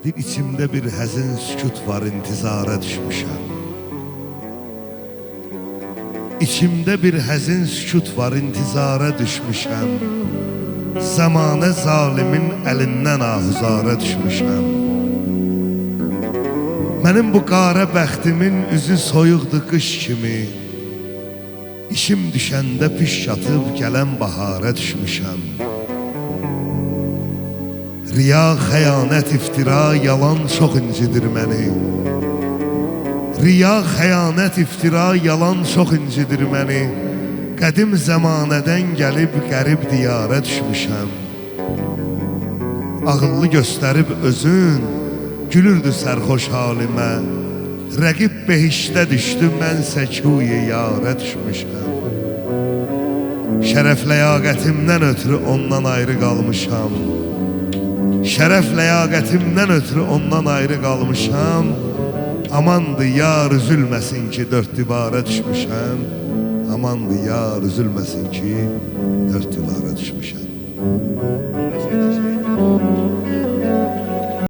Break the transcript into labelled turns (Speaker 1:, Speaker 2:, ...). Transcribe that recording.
Speaker 1: Bir içimdə bir həzin sükut var, intizara düşmüşəm. İçimdə bir həzin sükut var, intizara düşmüşəm. Zamanə zalimin əlindən ahuzara düşmüşəm. Mənim bu qara bəxtimin üzü soyuqdur qış kimi. İşim düşəndə piş çatıb gələn bahara düşmüşəm. Riya, xəyanət, iftira, yalan çox incidir məni. Riya, xəyanət, iftira, yalan çox incidir məni. Qədim zəmanədən gəlib qərib diyara düşmüşəm. Ağıllı göstərib özün, gülürdü sərxoş halimə. Rəqib behişdə düşdü, mənsə kuy-i yara düşmüşəm. Şərəf ləyaqətimdən ötürü ondan ayrı qalmışam. Şərəf ləyaqətimdən ötürü ondan ayrı qalmışam. Amandı yar üzülməsin ki, dörd divara düşmüşəm. Amandı yar üzülməsin ki, dörd divara düşmüşəm.